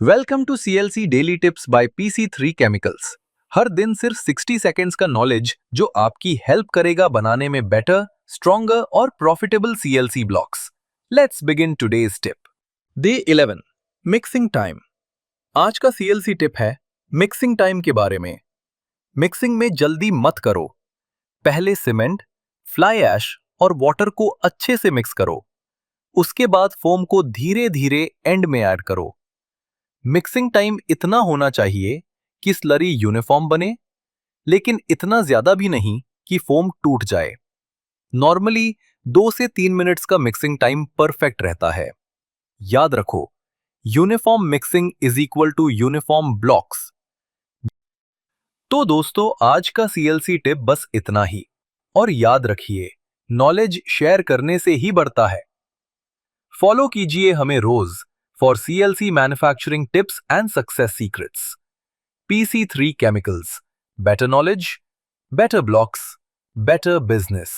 Welcome to CLC daily tips by PC3 chemicals. हर दिन सिर्फ 60 सेकेंड्स का नॉलेज जो आपकी हेल्प करेगा बनाने में बेटर, स्ट्रॉन्गर और profitable CLC blocks. Let's begin today's tip. Day 11 mixing time. आज का CLC टिप है मिक्सिंग टाइम के बारे में। मिक्सिंग में जल्दी मत करो। पहले सीमेंट, फ्लाई ऐश और वाटर को अच्छे से मिक्स करो। उसके बाद फोम को धीरे धीरे एंड में ऐड करो। मिक्सिंग टाइम इतना होना चाहिए कि स्लरी यूनिफॉर्म बने, लेकिन इतना ज्यादा भी नहीं कि फोम टूट जाए। नॉर्मली 2 से 3 मिनट्स का मिक्सिंग टाइम परफेक्ट रहता है। याद रखो, uniform mixing is equal to uniform blocks. तो दोस्तों, आज का CLC टिप बस इतना ही। और याद रखिए, नॉलेज शेयर करने से ही बढ़ता है। फॉलो कीजिए हमें रोज for CLC manufacturing tips and success secrets. PC3 Chemicals. Better knowledge, better blocks, better business.